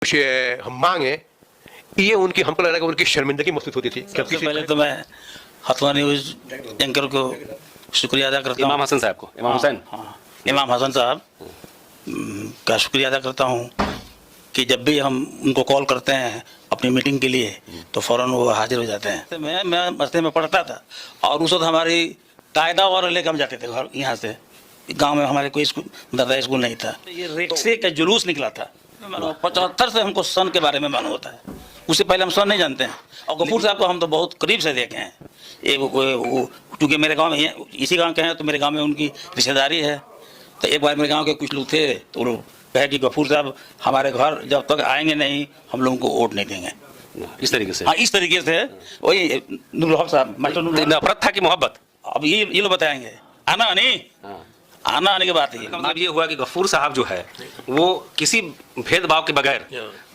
कुछ हम मांगे, ये उनकी हमको लग रहा है कि उनकी शर्मिंदगी महसूस होती थी। सबसे पहले तो मैं हथवा न्यूज़ एंकर को शुक्रिया अदा करता हूँ। इमाम हसन साहब को, इमाम हुसैन, हाँ, इमाम हसन साहब का शुक्रिया अदा करता हूँ कि जब भी हम उनको कॉल करते हैं अपनी मीटिंग के लिए तो फ़ौरन वो हाजिर हो जाते हैं। तो मैं मस्ते में पढ़ता था और उस वक्त हमारी कायदा और लेकर हम जाते थे घर यहाँ से। गांव में हमारे कोई स्कूल दादा स्कूल नहीं था। ये रिक्शे का जुलूस निकला था। 75 से हमको सन के बारे में मालूम होता है, उससे पहले हम सन नहीं जानते हैं। और गफूर साहब को हम तो बहुत करीब से देखे हैं। क्योंकि मेरे गांव में इसी गांव के हैं तो मेरे गांव में उनकी रिश्तेदारी है। तो एक बार मेरे गांव के कुछ लोग थे तो वो कहे कि गफूर साहब हमारे घर जब तक आएंगे नहीं हम लोगों को वोट नहीं देंगे। इस तरीके से। हाँ, इस तरीके से वही नूरुल हक साहब, मास्टर नूरुल हक। नफरत था कि मोहब्बत? अब ये लोग बताएंगे। आना नहीं, आना आने के बाद ही मतलब ये हुआ कि गफूर साहब जो है वो किसी भेदभाव के बगैर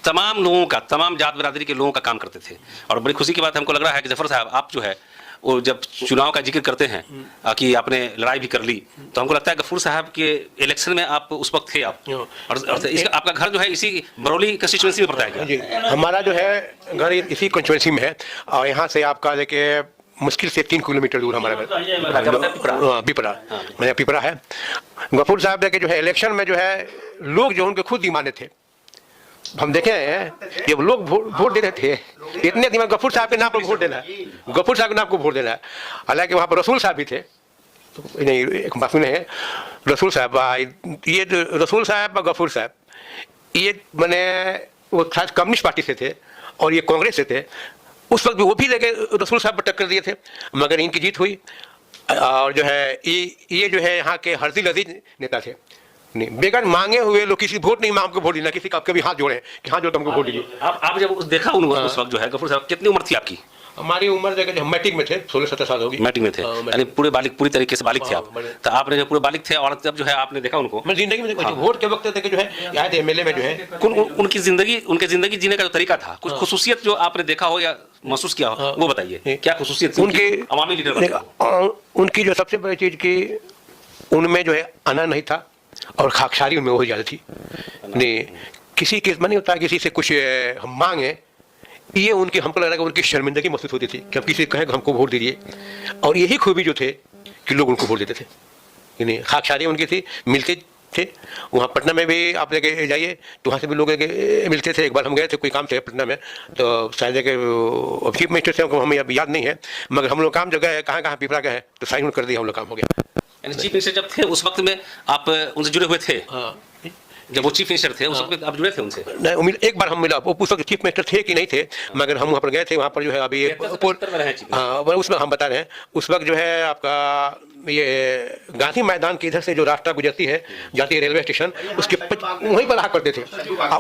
तमाम लोगों का, तमाम जात बिरादरी के लोगों का काम करते थे। और बड़ी खुशी की बात हमको लग रहा है कि जफर साहब आप जो है वो जब चुनाव का जिक्र करते हैं कि आपने लड़ाई भी कर ली, तो हमको लगता है गफूर साहब के इलेक्शन में आप उस वक्त थे आप। और आपका घर जो है इसी बरौली कंस्टिट्यूएंसी में पड़ता है जी, हमारा जो है घर इसी कंस्टिट्यूएंसी में है। और यहाँ से आपका देखिए मुश्किल से 3 किलोमीटर दूर हमारा घर पिपरा, मेरा पिपरा है। गफूर साहब देखे जो है इलेक्शन में जो है लोग जो उनके खुद दीवाने थे। हम देखे हैं जब लोग वोट दे रहे थे इतने दिमाग गफूर साहब के नाम पर वोट देना है, गफूर साहब के नाम को वोट देना है। हालांकि वहाँ पर रसूल साहब भी थे, तो नहीं एक बात सुने हैं, रसूल साहब, ये रसूल साहब और गफूर साहब ये मैंने वो खास कम्युनिस्ट पार्टी से थे और ये कांग्रेस से थे। उस वक्त भी वो भी लेके रसूल साहब पर टक्कर दिए थे, मगर इनकी जीत हुई। और जो है ये जो है यहाँ के हर्जी लजीज नेता थे। नहीं, बेगर मांगे हुए लोग किसी वोट नहीं मांग को वोट देना, किसी का कभी हाथ जोड़े कि हाँ जो तुमको वोट दीजिए। आप जब देखा उस वक्त जो है गफूर साहब, कितनी उम्र थी आपकी? हमारी उम्र देखिए हम मैट्रिक में थे, 16-17 साल होगी। मैट्रिक में थे, यानी पूरी तरीके से बालिग थे आप। तो आपने जब पूरे बालिग थे और जब जो है आपने देखा उनको, मैं जिंदगी में वोट के वक्त देखे जो है आए थे एमएलए में जो है उनकी जिंदगी जीने का जो तरीका था, कुछ खुसूसियत जो आपने देखा हो या महसूस किया हो वो बताइए। क्या खुसूसियत उनके अवामी लीडर? उनकी जो सबसे बड़ी चीज की उनमें जो है अना नहीं था और खाकसारी उनमें बहुत ज्यादा थी। नहीं, किसी केस में नहीं होता किसी से कुछ हम मांगे, ये उनकी हमको लग रहा है कि उनकी शर्मिंदगी महसूस होती थी कि अब किसी कहे हमको वोट दीजिए। और यही खूबी जो थे कि लोग उनको वोट देते थे। नहीं, खाकसारी उनकी थी, मिलते थे। वहाँ पटना में भी आप लेके जाइए तो वहाँ से भी लोग मिलते थे। एक बार हम गए थे कोई काम से पटना में, तो शायद चीफ मिनिस्टर से हमें अब याद नहीं है, मगर हम लोग काम जो गए कहाँ पिपरा गए तो साइन कर दिया, हम लोग काम हो गया। यानी चीफ मिनिस्टर जब थे उस वक्त में आप उनसे जुड़े हुए थे? जब वो चीफ मिनिस्टर थे उस वक्त आप जुड़े थे उनसे? नहीं, एक बार हम मिला, वो उस वक्त चीफ मिनिस्टर थे कि नहीं थे, मगर हम वहाँ पर गए थे। वहाँ पर जो है अभी हाँ उसमें हम बता रहे हैं, उस वक्त जो है आपका ये गांधी मैदान के इधर से जो रास्ता गुजरती है जाती है रेलवे स्टेशन, उसके वहीं पर रहा करते थे,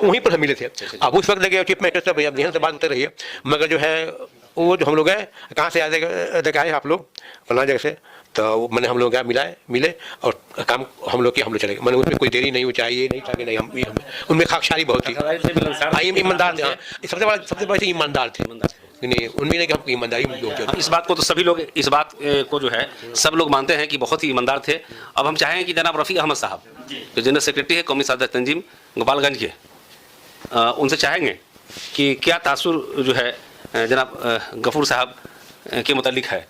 वहीं पर हम मिले थे। अब उस वक्त लगे चीफ मिनिस्टर से ध्यान से बात होते रही है, मगर जो है वो जो हम लोग गए कहाँ से आए आप लोग फला जगह से, तो मैंने हम लोग गए मिले और काम हम लोग चले गए। मैंने उसमें कोई देरी नहीं हुई, चाहिए नहीं था कि नहीं, हम उनमें खाकसारी बहुत थी। ईमानदार थे, सबसे बड़े ईमानदार थे। नहीं, उनमें नहीं कि हम ईमानदारी लोग। इस बात को तो सभी लोग, इस बात को जो है सब लोग मानते हैं कि बहुत ही ईमानदार थे। अब हम चाहेंगे कि जनाब रफ़ी अहमद साहब जो जनरल सेक्रेटरी है कौमी सादत तंजीम गोपालगंज के, उनसे चाहेंगे कि क्या तासुर जो है जनाब गफूर साहब के मुतालिक है,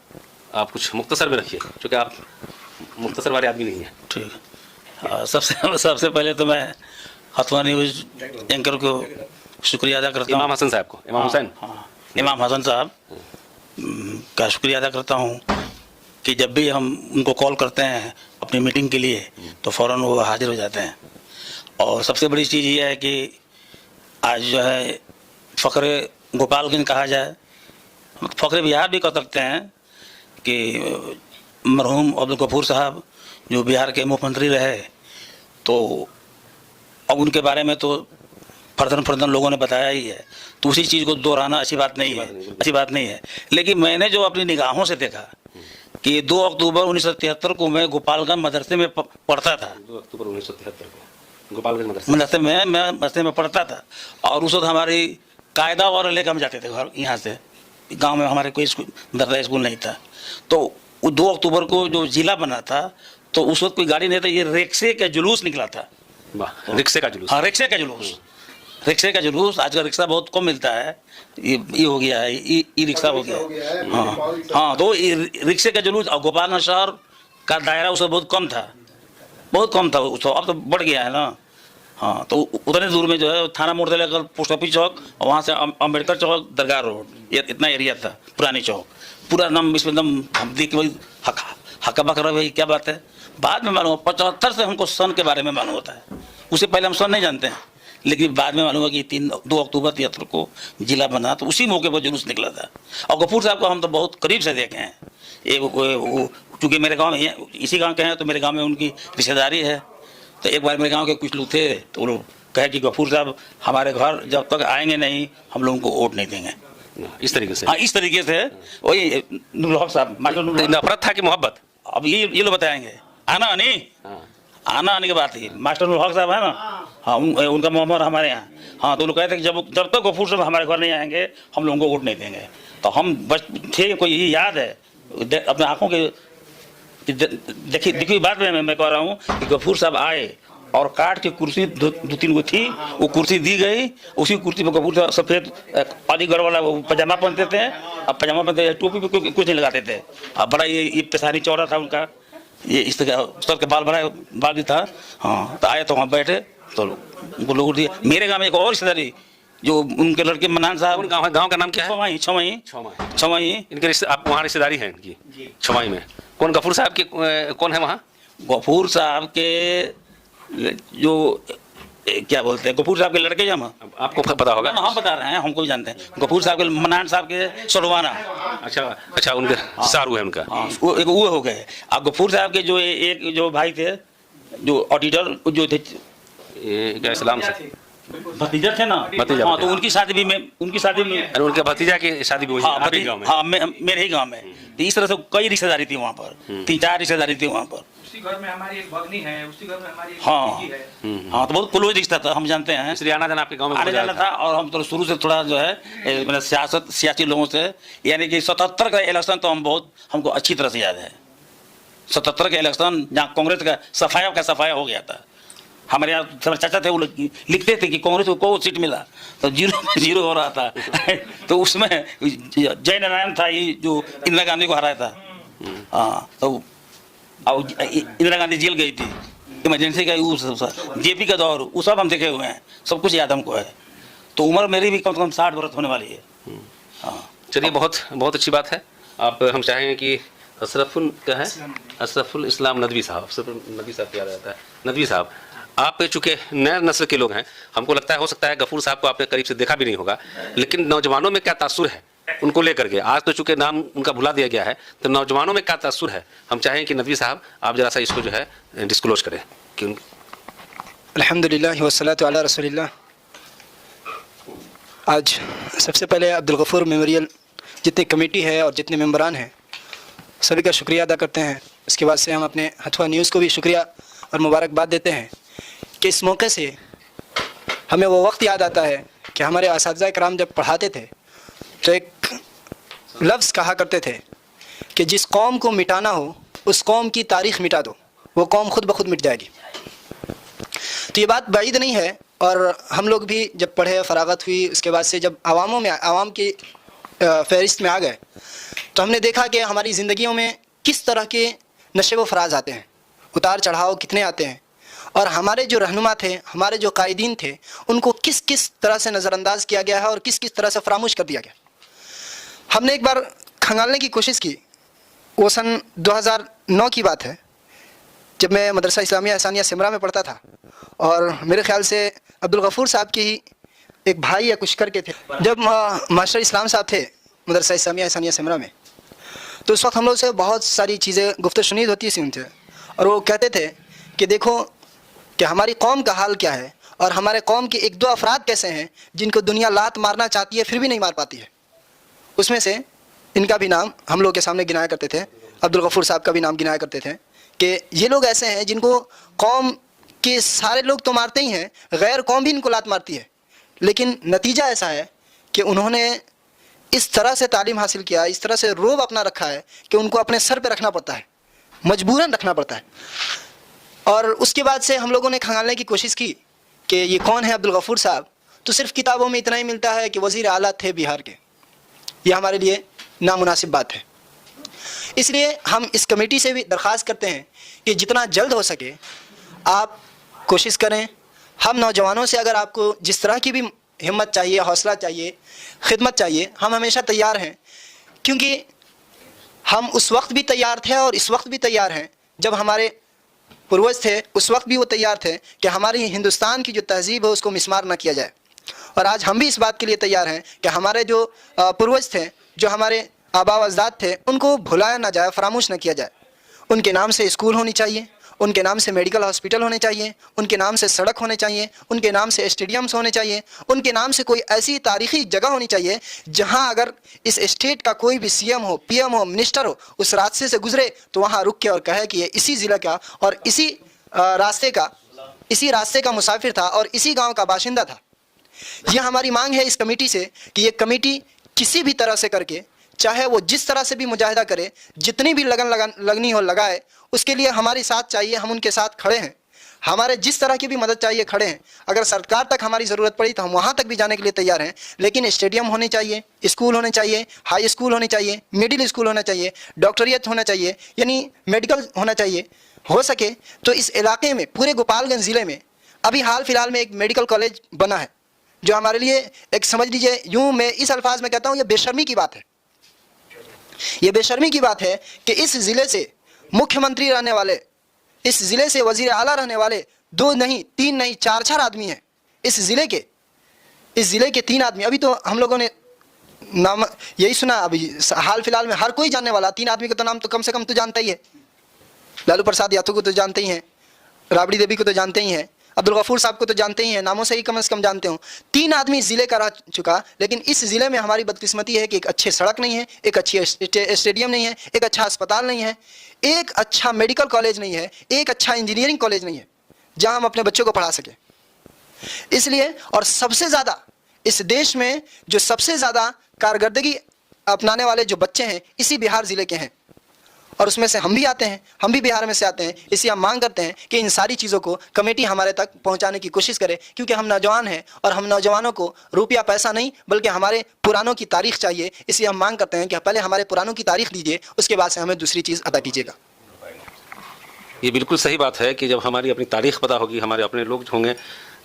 आप कुछ मुख्तसर में रखिए क्योंकि आप मुख्तसर वाले आदमी नहीं हैं। ठीक है। सबसे पहले तो मैं हथवा न्यूज़ एंकर को शुक्रिया अदा करता हूँ। इमाम हसन साहब को, इमाम हुसैन, इमाम हसन साहब का शुक्रिया अदा करता हूँ कि जब भी हम उनको कॉल करते हैं अपनी मीटिंग के लिए तो फ़ौरन वो हाजिर हो जाते हैं। और सबसे बड़ी चीज़ ये है कि आज जो है फ़ख्र गोपालगंज कहा जाए, फ़ख्र बिहार भी कह सकते हैं कि मरहूम अब्दुल गफूर साहब जो बिहार के मुख्यमंत्री रहे, तो अब उनके बारे में तो फर्दन लोगों ने बताया ही है, तो उसी चीज़ को दोहराना अच्छी बात नहीं है। लेकिन मैंने जो अपनी निगाहों से देखा कि 2 अक्टूबर 1973 को मैं गोपालगंज मदरसे में पढ़ता था। 2 अक्टूबर 1973 को गोपालगंज मदरसे में पढ़ता था और उस वक्त हमारी कायदा और लेकर हम जाते थे घर यहाँ से। गांव में हमारे कोई दादा स्कूल नहीं था, तो 2 अक्टूबर को जो जिला बना था तो उस वक्त कोई गाड़ी नहीं था, ये रिक्शे का जुलूस निकला था। रिक्शे का जुलूस? हाँ, रिक्शे का जुलूस। रिक्शे का जुलूस, आजकल रिक्शा बहुत कम मिलता है, ये हो गया है, ई रिक्शा हो गया है। हाँ, तो रिक्शे का जुलूस और गोपालगंज शहर का दायरा उससे बहुत कम था उसको, अब तो बढ़ गया है ना। हाँ, तो उतने दूर में जो है थाना मोड़ से लेकर पोस्ट ऑफिस चौक और वहाँ से अम्बेडकर चौक, दरगाह रोड, ये इतना एरिया था पुरानी चौक। पूरा नाम इसमें एकदम हम देख के हक्का बक रहा भाई क्या बात है। बाद में मालूम 75 से हमको सन के बारे में मालूम होता है, उससे पहले हम सन नहीं जानते हैं, लेकिन बाद में मालूम हुआ कि 2 अक्टूबर 73 को जिला बना, तो उसी मौके पर जुलूस निकला था। और गफूर साहब को हम तो बहुत करीब से देखे हैं, चूँकि मेरे गांव में इसी गांव के हैं, तो मेरे गांव में उनकी रिश्तेदारी है। तो एक बार मेरे गांव के कुछ लोग थे, तो वो लोग कहे कि गफूर साहब हमारे घर जब तक आएंगे नहीं हम लोगों को वोट नहीं देंगे। इस तरीके से? हाँ, इस तरीके से। वही नूरुल हक साहब, नफरत था कि मोहब्बत? अब ये लोग बताएंगे। आना आने की बात ही मास्टर नूरुल हक साहब है ना, हाँ, उनका मोहम्मद हमारे यहाँ। हाँ, तो लोग कहते हैं कि जब तक गफूर साहब हमारे घर नहीं आएंगे हम लोगों को वोट नहीं देंगे। तो हम बस थे, कोई ये याद है अपने आंखों के देखिए बात में मैं कह रहा हूँ कि गफूर साहब आए और काट के कुर्सी 2-3 गो थी, वो कुर्सी दी गई, उसी कुर्सी पर गफूर साहब सफ़ेद अलीगढ़ वाला वो पजामा पहनते थे, अब पजामा पहनते, टोपी पे कुछ नहीं लगाते थे। अब बड़ा ये पेशानी चौड़ा था उनका, ये इस तरह सर के बाल भी था। हाँ, तो आए तो वहाँ बैठे, तो उनको लोगों दिया। मेरे गाँव में एक और रिश्तेदारी जो उनके लड़के मनान साहब, गाँव का नाम क्या है? छमाही। इनके आप वहाँ रिश्तेदारी है इनकी छमाही में? कौन गफूर साहब के कौन है वहाँ? गफूर साहब के जो क्या बोलते हैं, गफूर साहब के लड़के जमा, आपको पता होगा? हम बता रहे हैं, हमको भी जानते हैं। गफूर साहब के मनान साहब के सलवाना। अच्छा, उनके सारू है उनका। हाँ, वो हो गए। अब गफूर साहब के जो एक जो भाई थे, जो ऑडिटर जो थे, क्या इस्लाम से भतीजा थे ना, भतीजा। हाँ, तो उनकी शादी भी उनके भतीजा की शादी भी हुई गाँव में? हाँ, मेरे ही गाँव में। तो इस तरह से कई रिश्तेदारी थी वहाँ पर, 3-4 रिश्तेदारी थी वहाँ पर। उसी घर में हमारी एक भगनी है, उसी घर में हमारी एक हाँ, बेटी है। हाँ, तो बहुत क्लोज रिश्ता था, हम जानते हैं। इसलिए आना जाना आपके गाँव में आने जाना था। और हम तो शुरू से थोड़ा जो है मतलब सियासी लोगों से, यानी कि 77 का इलेक्शन तो हमको अच्छी तरह से याद है। 77 का इलेक्शन जहाँ कांग्रेस का सफाया हो गया था। हमारे यहाँ चाचा थे, वो लिखते थे कि कांग्रेस को सीट मिला तो 0 हो रहा था। तो उसमें जय नारायण था, ये जो इंदिरा गांधी को हराया था। हाँ, तो इंदिरा गांधी जेल गई थी, इमरजेंसी का जेपी का दौर, वो सब हम देखे हुए हैं, सब कुछ याद हमको है। तो उम्र मेरी भी कम से कम 60 वर्ष होने वाली है। हाँ, चलिए, बहुत अच्छी बात है। आप हम चाहेंगे कि अशरफुल इस्लाम नदवी साहब, नदवी साहब याद आता है। नदवी साहब, आप चूँकि नए नस्ल के लोग हैं, हमको लगता है हो सकता है गफूर साहब को आपने करीब से देखा भी नहीं होगा, लेकिन नौजवानों में क्या तासुर है उनको लेकर के? आज तो चूँकि नाम उनका भुला दिया गया है, तो नौजवानों में क्या तासुर है? हम चाहें कि नदवी साहब आप जरा सा इसको जो है डिस्क्लोज करें कि अल्हम्दुलिल्लाह वस्सलातु अला रसूलिल्लाह। आज सबसे पहले अब्दुल गफूर मेमोरियल जितनी कमेटी है और जितने मेंबरान हैं सभी का शुक्रिया अदा करते हैं। इसके बाद से हम अपने हथुआ न्यूज़ को भी शुक्रिया और मुबारकबाद देते हैं कि इस मौके से हमें वो वक्त याद आता है कि हमारे असातिज़ा कराम जब पढ़ाते थे तो एक लफ्ज़ कहा करते थे कि जिस कौम को मिटाना हो उस कौम की तारीख़ मिटा दो, वो कौम खुद ब खुद मिट जाएगी। तो ये बात बाइद नहीं है। और हम लोग भी जब पढ़े, फरागत हुई, उसके बाद से जब आवाम की फहरिस्त में आ गए तो हमने देखा कि हमारी ज़िंदगियों में किस तरह के नशे व फराज आते हैं, उतार चढ़ाव कितने आते हैं, और हमारे जो रहनुमा थे, हमारे जो कायदीन थे, उनको किस किस तरह से नज़रअंदाज किया गया है और किस किस तरह से फरामोश कर दिया गया। हमने एक बार खंगालने की कोशिश की। वो सन 2009 की बात है, जब मैं मदरसा इस्लामिया एहसानिया सिमरा में पढ़ता था, और मेरे ख्याल से अब्दुल गफूर साहब के ही एक भाई या कुछ करके थे। जब मास्टर इस्लाम साहब थे मदरसा इस्लामिया एहसानिया सिमरा में, तो उस वक्त हम लोग से बहुत सारी चीज़ें गुफ्तगू शुनीद होती थी उनसे, और वो कहते थे कि देखो कि हमारी कौम का हाल क्या है और हमारे कौम के 1-2 अफराद कैसे हैं जिनको दुनिया लात मारना चाहती है फिर भी नहीं मार पाती है। उसमें से इनका भी नाम हम लोग के सामने गिनाया करते थे, अब्दुल गफूर साहब का भी नाम गिनाया करते थे कि ये लोग ऐसे हैं जिनको कौम के सारे लोग तो मारते ही हैं, गैर कौम भी इनको लात मारती है, लेकिन नतीजा ऐसा है कि उन्होंने इस तरह से तालीम हासिल किया, इस तरह से रोब अपना रखा है कि उनको अपने सर पे रखना पड़ता है, मजबूरन रखना पड़ता है। और उसके बाद से हम लोगों ने खंगालने की कोशिश की कि ये कौन है अब्दुल गफूर साहब। तो सिर्फ किताबों में इतना ही मिलता है कि वज़ीर आला थे बिहार के। यह हमारे लिए नामुनासिब बात है। इसलिए हम इस कमेटी से भी दरख्वास्त करते हैं कि जितना जल्द हो सके आप कोशिश करें। हम नौजवानों से अगर आपको जिस तरह की भी हिम्मत चाहिए, हौसला चाहिए, खिदमत चाहिए, हम हमेशा तैयार हैं, क्योंकि हम उस वक्त भी तैयार थे और इस वक्त भी तैयार हैं। जब हमारे पूर्वज थे उस वक्त भी वो तैयार थे कि हमारी हिंदुस्तान की जो तहजीब है उसको मिस्मार ना किया जाए। और आज हम भी इस बात के लिए तैयार हैं कि हमारे जो पूर्वज थे, जो हमारे आबा व अजदाद थे, उनको भुलाया ना जाए, फरामोश ना किया जाए। उनके नाम से स्कूल होनी चाहिए, उनके नाम से मेडिकल हॉस्पिटल होने चाहिए, उनके नाम से सड़क होने चाहिए, उनके नाम से स्टेडियम्स होने चाहिए, उनके नाम से कोई ऐसी तारीखी जगह होनी चाहिए जहां अगर इस स्टेट का कोई भी सीएम हो, पीएम हो, मिनिस्टर हो, उस रास्ते से गुजरे तो वहां रुक के और कहे कि ये इसी ज़िला का और इसी रास्ते का मुसाफिर था और इसी गाँव का बाशिंदा था। यह हमारी मांग है इस कमेटी से कि ये कमेटी किसी भी तरह से करके, चाहे वो जिस तरह से भी मुजाहिदा करे, जितनी भी लगनी हो लगाए, उसके लिए हमारी साथ चाहिए। हम उनके साथ खड़े हैं, हमारे जिस तरह की भी मदद चाहिए खड़े हैं। अगर सरकार तक हमारी ज़रूरत पड़ी तो हम वहाँ तक भी जाने के लिए तैयार हैं, लेकिन स्टेडियम होने चाहिए, स्कूल होने चाहिए, हाई स्कूल होने चाहिए, मिडिल स्कूल होना चाहिए, डॉक्टरियत होना चाहिए, यानी मेडिकल होना चाहिए। हो सके तो इस इलाके में, पूरे गोपालगंज ज़िले में अभी हाल फिलहाल में एक मेडिकल कॉलेज बना है, जो हमारे लिए एक, समझ लीजिए यूँ, मैं इस अल्फाज में कहता हूँ, ये बेशर्मी की बात है। ये बेशर्मी की बात है कि इस ज़िले से मुख्यमंत्री रहने वाले, इस ज़िले से वज़ीर आला रहने वाले 2 नहीं 3 नहीं 4 आदमी हैं इस ज़िले के 3 आदमी। अभी तो हम लोगों ने नाम यही सुना, अभी हाल फिलहाल में हर कोई जानने वाला 3 आदमी का तो नाम तो कम से कम तो जानता ही है। लालू प्रसाद यादव को तो जानते ही हैं, राबड़ी देवी को तो जानते ही हैं, अब्दुल गफूर साहब को तो जानते ही हैं, नामों से ही कम से कम जानते हो। 3 आदमी इस ज़िले का रह चुका, लेकिन इस ज़िले में हमारी बदकिस्मती है कि एक अच्छी सड़क नहीं है, एक अच्छी स्टेडियम नहीं है, एक अच्छा अस्पताल नहीं है, एक अच्छा मेडिकल कॉलेज नहीं है, एक अच्छा इंजीनियरिंग कॉलेज नहीं है जहां हम अपने बच्चों को पढ़ा सकें। इसलिए, और सबसे ज़्यादा इस देश में जो सबसे ज़्यादा कारकर्दगी अपनाने वाले जो बच्चे हैं इसी बिहार ज़िले के हैं, और उसमें से हम भी आते हैं, हम भी बिहार में से आते हैं। इसलिए हम मांग करते हैं कि इन सारी चीज़ों को कमेटी हमारे तक पहुंचाने की कोशिश करे, क्योंकि हम नौजवान हैं और हम नौजवानों को रुपया पैसा नहीं बल्कि हमारे पुरानों की तारीख चाहिए। इसलिए हम मांग करते हैं कि पहले हमारे पुरानों की तारीख दीजिए, उसके बाद से हमें दूसरी चीज़ अदा कीजिएगा। ये बिल्कुल सही बात है कि जब हमारी अपनी तारीख पता होगी, हमारे अपने लोग होंगे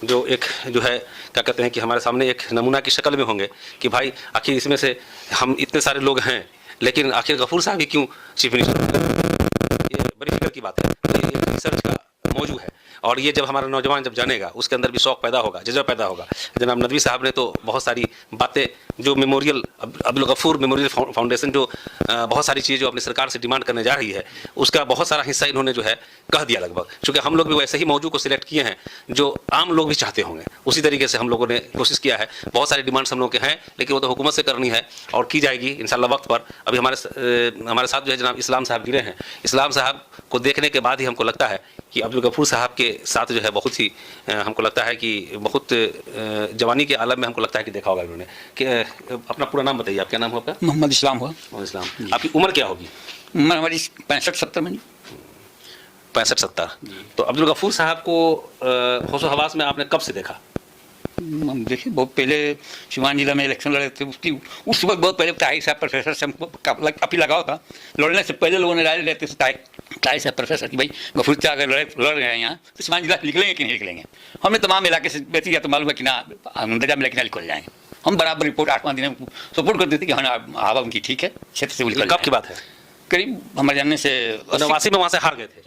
जो एक जो है क्या कहते हैं कि हमारे सामने एक नमूना की शक्ल में होंगे कि भाई आखिर इसमें से हम इतने सारे लोग हैं, लेकिन आखिर गफूर साहब ही क्यों चीफ मिनिस्टर। ये बड़ी फिक्र की बात है। तो ये एक रिसर्च का मौजू है, और ये जब हमारा नौजवान जब जानेगा उसके अंदर भी शौक पैदा होगा, जज्बा पैदा होगा। जनाब नदवी साहब ने तो बहुत सारी बातें, जो memorial Abdul Gafoor memorial foundation जो बहुत सारी चीज़ें जो अपनी सरकार से डिमांड करने जा रही है, उसका बहुत सारा हिस्सा इन्होंने जो है कह दिया लगभग। चूँकि हम लोग भी वैसे ही मौजू को सिलेक्ट किए हैं जो आम लोग भी चाहते होंगे, उसी तरीके से हम लोगों ने कोशिश किया है। बहुत सारी डिमांड्स हम लोग के हैं, लेकिन वो तो हुकूमत से करनी है और की जाएगी इंशाल्लाह वक्त पर। अभी हमारे साथ जो है जनाब इस्लाम साहब गिरे हैं। इस्लाम साहब को देखने के बाद ही हमको लगता है कि अब्दुल गफूर साहब के साथ जो है बहुत ही हमको लगता है कि बहुत जवानी के आलम में हमको लगता है कि देखा होगा इन्होंने। कि अपना पूरा नाम बताइए, आप क्या नाम है आपका? मोहम्मद इस्लाम हुआ। मोहम्मद इस्लाम। आपकी उम्र क्या होगी? उम्र हमारी 65-70 में। 65-70। तो अब्दुल गफूर साहब को होशो हवास में आपने कब से देखा? हम देखिए बहुत पहले सिवान जिला में इलेक्शन लड़े थे, उस वक्त बहुत पहले ताहिर साहब प्रोफेसर से हमको काफ़ी लगाव था। लड़ने से पहले लोगों ने राय लेते थे ताहिर साहब प्रोफेसर कि भाई गफूर साहब अगर लड़ रहे हैं यहाँ तो सिवान जिला निकलेंगे कि नहीं निकलेंगे। हमने तमाम इलाके से बेहतर या तो मालूम है कि ना अंदर में लेकिन निकल जाएंगे। हम बराबर रिपोर्ट 8वां दिन सपोर्ट करते थे कि हाँ हवा उनकी ठीक है, क्षेत्र से निकल। कब की बात है? करीब हमारे जानने से 89 में वहाँ से हार गए थे।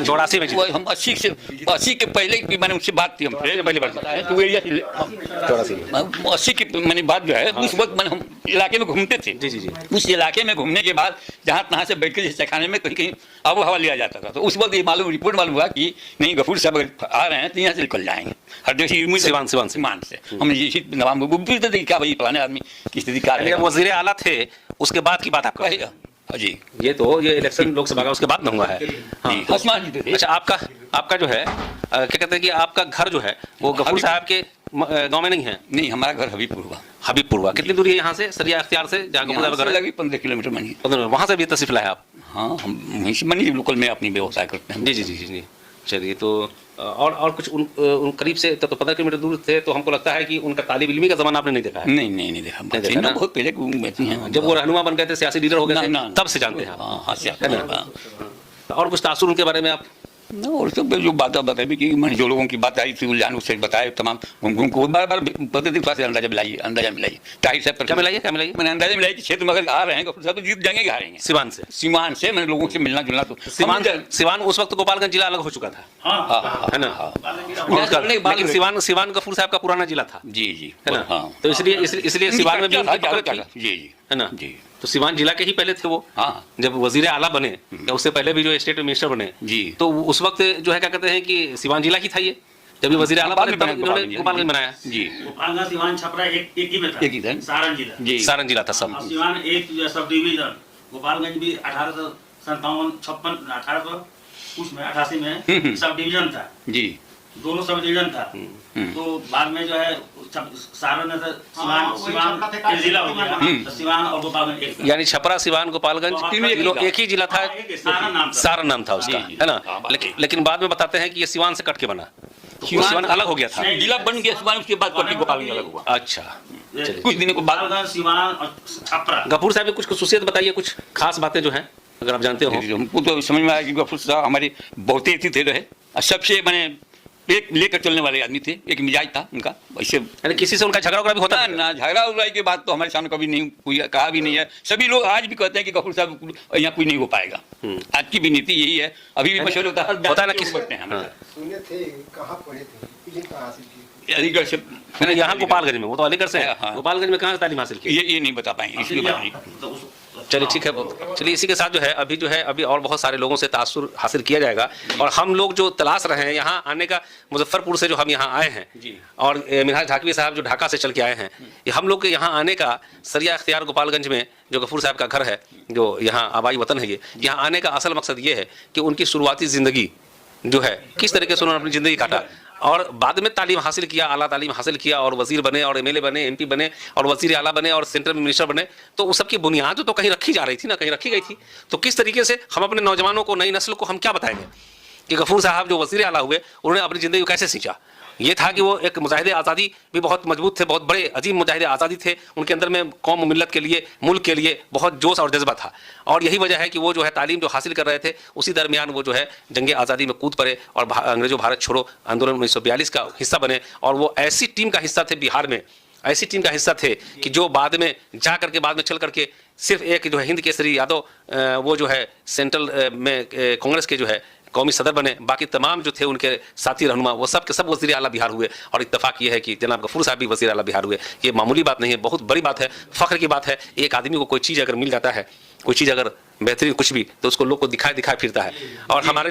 84 में हम 80 के पहले की मैंने उनसे बात थी। हम पहली बार 80 की मैंने बात जो है उस वक्त मैंने हम इलाके में घूमते थे। जी जी जी। उस इलाके में घूमने के बाद जहाँ तहाँ से बैठ के चखाने में कहीं कहीं आबो हवा लिया जाता था। तो उस वक्त ये रिपोर्ट मालूम हुआ कि नहीं गफूर साहब अगर आ रहे हैं तो यहाँ से निकल जाएंगे हरदेवी सिवान से। हमने ये नवाब क्या भाई पुराने आदमी की स्थिति क्या है। वज़ीर आला थे उसके बाद की बात आप कहेगा जी। ये तो ये इलेक्शन लोकसभा का उसके बाद में हुआ है। हाँ। अच्छा, आपका जो है क्या कहते हैं कि आपका घर जो है वो गफूर साहब के गांव में नहीं है? नहीं, हमारा घर हबीबपुर हुआ। हबीबपुर हुआ। कितनी दूरी है यहाँ से सरिया अख्तियार से जहाँ गफूर साहब घर लगी 15 किलोमीटर मनी। वहाँ से भी तशरीफ लाए आप? हाँ, हम वहीं से मनी लोकल में अपनी व्यवसाय करते हैं। जी जी जी जी। चलिए तो और कुछ उन करीब से तो 15 किलोमीटर दूर थे, तो हमको लगता है कि उनका तालिब इल्मी का ज़माना आपने नहीं देखा है। नहीं देखा, देखा ना? बहुत पहले बैठी हैं जब वो रहनुमा बन गए थे, सियासी लीडर हो गए थे, ना। तब से जानते हैं आप। हाँ है ना? और कुछ तासुर उनके बारे में आप? और सब जो बात बताई कि मैंने जो लोगों की बात आई थी उलझान उससे बताए तमाम घूम बार पता थी पास अंदाजा मिलाई ताहिर साहब क्या मिलाइए मैंने अंदाजा मिलाई कि क्षेत्र में अगर आ रहे हैं गफूर साहब तो जीत जाएंगे, हारेंगे। सिवान से मैंने लोगों से मिलना जुलना तो सिवान उस वक्त गोपालगंज जिला अलग हो चुका था, है ना? लेकिन सिवान गफूर साहब का पुराना जिला था। जी है ना? तो इसलिए सिवान में भी उनकी पकड़ थी। जी है ना? जी। तो सिवान जिला के ही पहले थे वो। हाँ। जब वजीर आला बने या उससे पहले भी जो स्टेट मिनिस्टर बने जी, तो उस वक्त जो है क्या कहते हैं कि सिवान जिला ही था ये। जब ये वजीर आला बने तब इन्होंने गोपालगंज बनाया जी। गोपालगंज सिवान छपरा एक ही में था, एक ही था। सारण जिला जी सारण जिला था सब। और सिवान एक सब डिवीजन। गोपालगंज भी 1888 में सब डिवीजन था जी, दोनों सब डिवीजन था। तो बाद में जो है सारण में सिवान एक जिला हो गया, तो सिवान और गोपालगंज एक था। यानी छपरा सिवान गोपालगंज तीनों एक ही जिला था, सारण नाम था उसका, है ना? लेकिन बाद में बताते हैं कि ये सिवान से कट के बना, सिवान अलग हो गया था, जिला बन गया सिवान, उसके बाद गोपालगंज अलग हुआ। अच्छा, कुछ दिनों के बाद गोपालगंज सिवान और छपरा। गफूर साहब की कुछ खसूसियत बताइए, कुछ खास बातें जो हैं अगर आप जानते हो। हमको तो समझ में आया कि गफूर साहब हमारे बहुत ही थे रहे, सबसे मैंने एक लेकर चलने वाले आदमी थे, एक मिजाज था उनका ऐसे। यानी किसी से उनका झगड़ा भी होता ना झगड़ा उगड़ा की बात तो हमारे सामने कभी नहीं कोई कहा भी नहीं है। सभी लोग आज भी कहते हैं कि गफूर साहब यहाँ कोई नहीं हो पाएगा। आज की भी नीति यही है, अभी भी मशहूर होता है ना किस बढ़ते हैं सुने थे, कहाँ पढ़े थे, कहाँ हासिल की? अलीगढ़ से। मैंने यहाँ गोपालगंज में, वो तो अलीगढ़ से है। हाँ। गोपालगंज में कहाँ से तालीम हासिल की? ये नहीं बता पाएंगे, इसलिए बात नहीं। चलिए ठीक है, चलिए इसी के साथ जो है अभी और बहुत सारे लोगों से तासुर हासिल किया जाएगा। और हम लोग जो तलाश रहे हैं यहाँ आने का, मुजफ्फरपुर से जो हम यहाँ आए हैं जी, और मिनहाज ढाकवी साहब जो ढाका से चल के आए हैं, ये हम लोग के यहाँ आने का सरिया इख्तियार गोपालगंज में जो गफूर साहब का घर है, जो यहाँ आबाई वतन है, ये यहाँ आने का असल मकसद ये है कि उनकी शुरुआती ज़िंदगी जो है किस तरीके से उन्होंने अपनी ज़िंदगी काटा और बाद में तालीम हासिल किया, आला तालीम हासिल किया और वजीर बने और एमएलए बने, एमपी बने और वजीर आला बने और सेंट्रल मिनिस्टर बने। तो उस सब की बुनियाद तो कहीं रखी जा रही थी ना, कहीं रखी गई थी। तो किस तरीके से हम अपने नौजवानों को, नई नस्ल को हम क्या बताएंगे कि गफूर साहब जो वजीर आला हुए उन्होंने अपनी ज़िंदगी को कैसे सींचा। ये था कि वो एक मुजाहिदे आज़ादी भी बहुत मजबूत थे, बहुत बड़े अजीम मुजाहिदे आज़ादी थे। उनके अंदर में कौम मिल्लत के लिए, मुल्क के लिए बहुत जोश और जज्बा था। और यही वजह है कि वो जो है तालीम जो हासिल कर रहे थे, उसी दरमियान वो जो है जंग आज़ादी में कूद पड़े और अंग्रेज़ों भारत छोड़ो आंदोलन 1942 का हिस्सा बने। और वो ऐसी टीम का हिस्सा थे बिहार में, ऐसी टीम का हिस्सा थे कि जो बाद में जा करके बाद में चल करके सिर्फ एक जो है हिंद केसरी यादव, वो जो है सेंट्रल में कांग्रेस के जो है कौमी सदर बने। बाकी तमाम जो थे उनके साथी रहनुमा वो सब के सब वज़ीर आला बिहार हुए। और इत्तेफाक ये है कि जनाब गफूर साहब भी वज़ीर आला बिहार हुए। ये मामूली बात नहीं है, बहुत बड़ी बात है, फ़ख्र की बात है। एक आदमी को कोई चीज़ अगर मिल जाता है, कोई चीज़ अगर बेहतरीन कुछ भी, तो उसको लोग को दिखाए फिरता है। और हमारे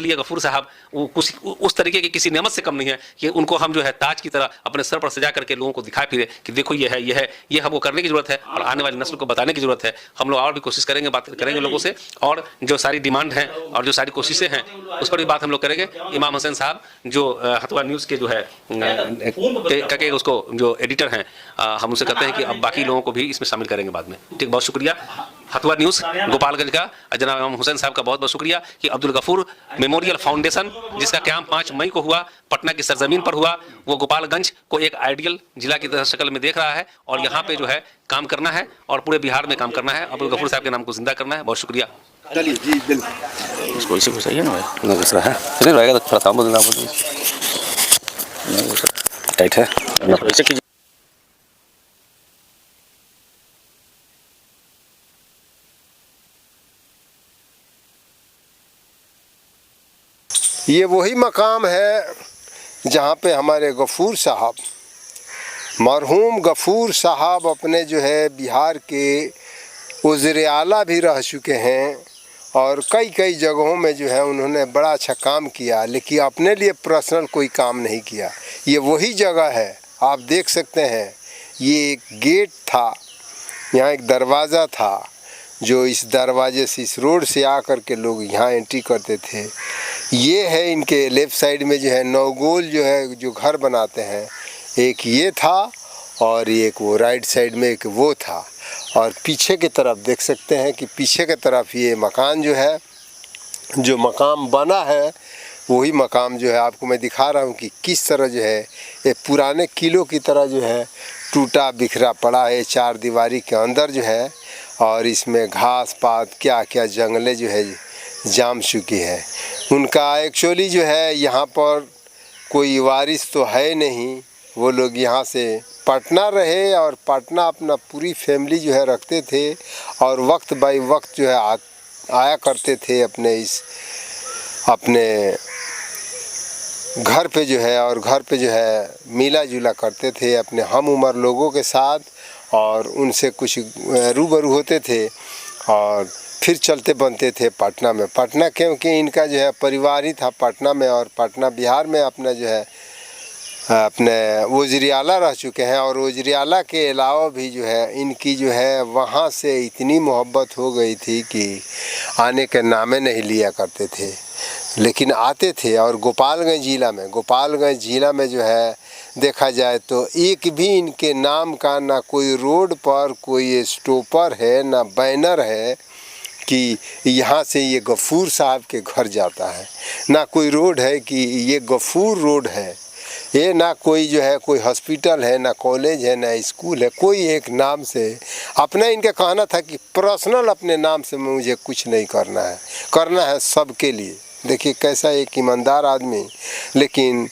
लिए गफूर साहब वो कुछ उस तरीके की किसी नेमत से कम नहीं है कि उनको हम जो है ताज की तरह अपने सर पर सजा करके लोगों को दिखाए फिरे कि देखो ये है, ये हमको करने की ज़रूरत है और आने वाली नस्ल को बताने की ज़रूरत है। हम लोग और भी कोशिश करेंगे, बात करेंगे लोगों से, और जो सारी डिमांड हैं और जो सारी कोशिशें हैं उस पर भी बात हम लोग करेंगे। इमाम हुसैन साहब जो हथुआ न्यूज़ के जो है के उसको जो एडिटर हैं, हम उनसे कहते हैं कि अब बाकी लोगों को भी इसमें शामिल करेंगे बाद में। ठीक, बहुत शुक्रिया हथुआ न्यूज़ गोपालगंज का, जनाब इमाम हुसैन साहब का बहुत बहुत शुक्रिया कि अब्दुल गफूर मेमोरियल फाउंडेशन जिसका क्याम 5 मई को हुआ, पटना की सरजमीन पर हुआ, वो गोपालगंज को एक आइडियल जिला की तरह शक्ल में देख रहा है और यहाँ पे जो है काम करना है और पूरे बिहार में काम करना है, अब्दुल गफूर साहब के नाम को जिंदा करना है। बहुत शुक्रिया। चलिए जी, बिल्कुल इसको इसे घुसाइए ना भाई, दूसरा है चलिए रहेगा तो थोड़ा काम बोलना टाइट है ऐसे कीजिए। ये वही मकाम है जहाँ पे हमारे गफूर साहब, मरहूम गफूर साहब अपने जो है बिहार के वज़ीर आला भी रह चुके हैं और कई जगहों में जो है उन्होंने बड़ा अच्छा काम किया, लेकिन अपने लिए पर्सनल कोई काम नहीं किया। ये वही जगह है, आप देख सकते हैं, ये एक गेट था, यहाँ एक दरवाज़ा था, जो इस दरवाजे से, इस रोड से आकर के लोग यहाँ एंट्री करते थे। ये है इनके लेफ़्ट साइड में जो है नौगोल जो है जो घर बनाते हैं, एक ये था और एक वो राइट साइड में एक वो था। और पीछे की तरफ देख सकते हैं कि पीछे की तरफ ये मकान जो है, जो मकाम बना है वही मकाम जो है आपको मैं दिखा रहा हूँ कि किस तरह जो है ये पुराने किलों की तरह जो है टूटा बिखरा पड़ा है चार दीवारी के अंदर जो है। और इसमें घास पात क्या क्या जंगलें जो है जाम चुकी है। उनका एक्चुअली जो है यहाँ पर कोई वारिस तो है नहीं। वो लोग यहाँ से पटना रहे और पटना अपना पूरी फैमिली जो है रखते थे और वक्त बाई वक्त जो है आया करते थे अपने घर पे जो है, और घर पे जो है मिला जुला करते थे अपने हम उम्र लोगों के साथ और उनसे कुछ रूबरू होते थे और फिर चलते बनते थे पटना में। पटना क्योंकि इनका जो है परिवार ही था पटना में, और पटना बिहार में अपना जो है अपने वज़ीर आला रह चुके हैं। और वज़ीर आला के अलावा भी जो है इनकी जो है वहाँ से इतनी मोहब्बत हो गई थी कि आने के नामे नहीं लिया करते थे, लेकिन आते थे। और गोपालगंज ज़िला में जो है देखा जाए तो एक भी इनके नाम का ना कोई रोड पर कोई स्टॉपर है ना बैनर है कि यहाँ से ये गफूर साहब के घर जाता है, ना कोई रोड है कि ये गफूर रोड है, ये ना कोई जो है कोई हॉस्पिटल है, ना कॉलेज है, ना स्कूल है। कोई एक नाम से अपना इनका कहना था कि पर्सनल अपने नाम से मुझे कुछ नहीं करना है सबके लिए। देखिए कैसा एक ईमानदार आदमी। लेकिन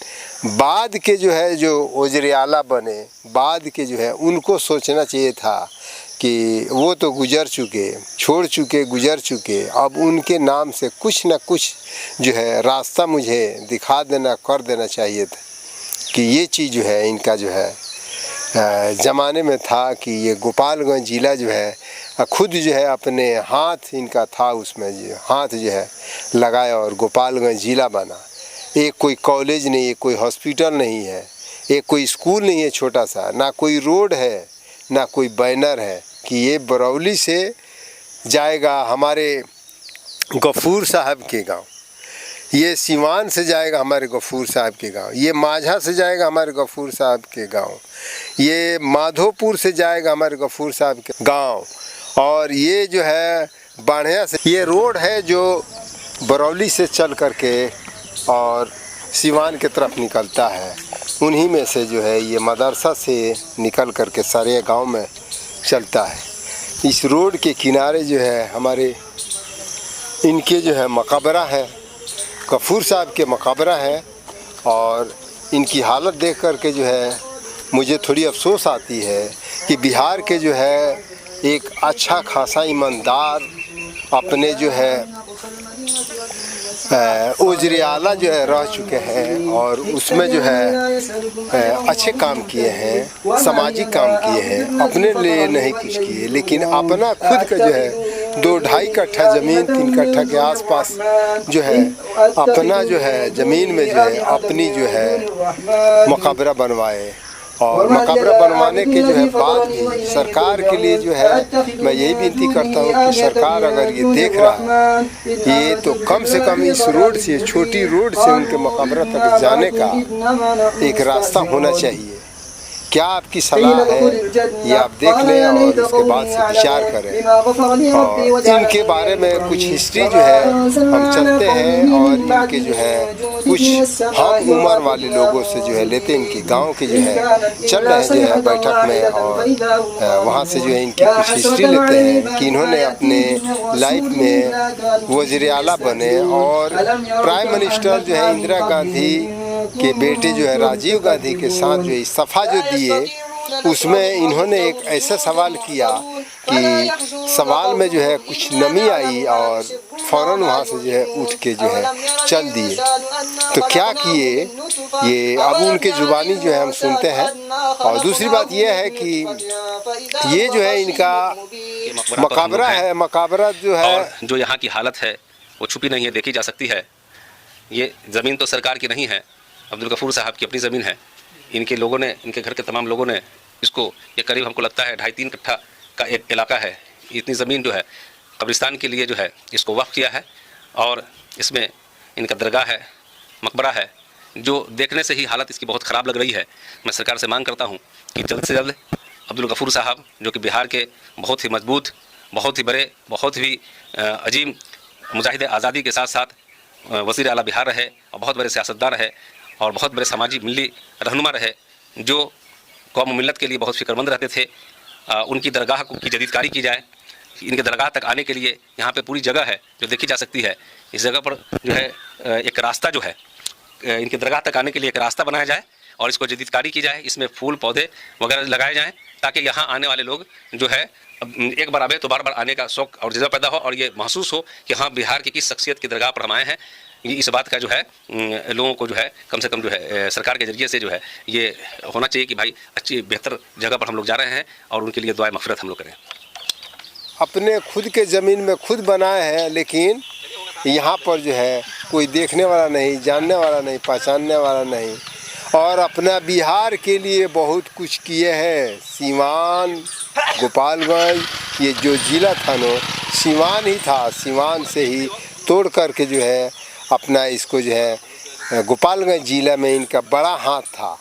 बाद के जो है जो वज़ीर आला बने बाद के जो है उनको सोचना चाहिए था कि वो तो गुजर चुके, अब उनके नाम से कुछ ना कुछ जो है रास्ता मुझे दिखा देना कर देना चाहिए था कि ये चीज़ जो है इनका जो है ज़माने में था कि ये गोपालगंज ज़िला जो है खुद जो है अपने हाथ इनका था उसमें जो हाथ जो है लगाया और गोपालगंज ज़िला बना। एक कोई कॉलेज नहीं है, कोई हॉस्पिटल नहीं है, एक कोई स्कूल नहीं है छोटा सा, ना कोई रोड है ना कोई बैनर है कि ये बरौली से जाएगा हमारे गफूर साहब के गांव, ये सिवान से जाएगा हमारे गफूर साहब के गांव, ये माझा से जाएगा हमारे गफूर साहब के गांव, ये माधोपुर से जाएगा हमारे गफूर साहब के गांव, और ये जो है बाढ़िया से ये रोड है जो बरौली से चल करके और सिवान की तरफ निकलता है। उन्हीं में से जो है ये मदरसा से निकल करके सारे गांव में चलता है। इस रोड के किनारे जो है हमारे इनके जो है मकबरा है, गफूर साहब के मकबरा है। और इनकी हालत देख करके जो है मुझे थोड़ी अफसोस आती है कि बिहार के जो है एक अच्छा खासा ईमानदार अपने जो है वज़ीर आला जो है रह चुके हैं और उसमें जो है अच्छे काम किए हैं, सामाजिक काम किए हैं, अपने लिए नहीं कुछ किए, लेकिन अपना खुद का जो है 2-2.5 कट्ठा ज़मीन 3 कट्ठा के आसपास जो है अपना जो है ज़मीन में जो है अपनी जो है मकबरा बनवाए। और मकबरा बनवाने के जो है बाद भी सरकार के लिए जो है मैं यही विनती करता हूँ कि सरकार अगर ये देख रहा है ये तो कम से कम इस रोड से छोटी रोड से उनके मकबरा तक जाने का एक रास्ता होना चाहिए। क्या आपकी सलाह है ये आप देख लें और उसके बाद से विचार करें। और इनके बारे में कुछ हिस्ट्री जो है हम चलते हैं और इनके जो है कुछ हम उम्र वाले लोगों से जो है लेते हैं, इनके गांव के जो है चल रहे हैं जो है बैठक में, और वहाँ से जो है इनकी कुछ हिस्ट्री लेते हैं कि इन्होंने अपने लाइफ में वज़ीर आला बने और प्राइम मिनिस्टर जो है इंदिरा गांधी के बेटे जो है राजीव गांधी के साथ जो इस्तीफा जो दिए उसमें इन्होंने एक ऐसा सवाल किया कि सवाल में जो है कुछ नमी आई और फ़ौरन वहाँ से जो है उठ के जो है चल दिए। तो क्या किए ये अब उनके ज़ुबानी जो है हम सुनते हैं। और दूसरी बात ये है कि ये जो है इनका मकबरा है, मकबरा जो है और जो यहाँ की हालत है वो छुपी नहीं है, देखी जा सकती है। ये ज़मीन तो सरकार की नहीं है, अब्दुल गफूर साहब की अपनी ज़मीन है। इनके लोगों ने, इनके घर के तमाम लोगों ने इसको, ये करीब हमको लगता है 2.5-3 कट्ठा का एक इलाका है, इतनी ज़मीन जो है कब्रिस्तान के लिए जो है इसको वक्फ किया है। और इसमें इनका दरगाह है, मकबरा है, जो देखने से ही हालत इसकी बहुत ख़राब लग रही है। मैं सरकार से मांग करता हूँ कि जल्द से जल्द अब्दुल गफूर साहब जो कि बिहार के बहुत ही मजबूत, बहुत ही बड़े, बहुत ही अजीम मुजाहिद आज़ादी के साथ साथ वज़ीर आला बिहार रहे और बहुत बड़े सियासतदान रहे और बहुत बड़े समाजी मिली रहनुमा रहे जो कौम मिल्लत के लिए बहुत फिक्रमंद रहते थे। उनकी दरगाह की जदीदकारी की जाए। इनके दरगाह तक आने के लिए यहाँ पे पूरी जगह है जो देखी जा सकती है। इस जगह पर जो है एक रास्ता जो है इनके दरगाह तक आने के लिए एक रास्ता बनाया जाए और इसको जदीदकारी की जाए। इसमें फूल पौधे वगैरह लगाए जाएँ ताकि यहाँ आने वाले लोग जो है एक बार आवे तो बार बार आने का शौक और जज़्बा पैदा हो और ये महसूस हो कि हाँ बिहार की किस शख्सियत की दरगाह पर हम आए हैं। इस बात का जो है लोगों को जो है कम से कम जो है सरकार के ज़रिए से जो है ये होना चाहिए कि भाई अच्छी बेहतर जगह पर हम लोग जा रहे हैं और उनके लिए दुआए मग़फ़िरत हम लोग करें। अपने खुद के ज़मीन में खुद बनाए हैं, लेकिन यहाँ पर जो है कोई देखने वाला नहीं, जानने वाला नहीं, पहचानने वाला नहीं और अपना बिहार के लिए बहुत कुछ किए हैं। सीवान, गोपालगंज ये जो ज़िला था ना सीवान ही था, सीवान से ही तोड़ करके जो है अपना इसको जो है गोपालगंज ज़िला में इनका बड़ा हाथ था।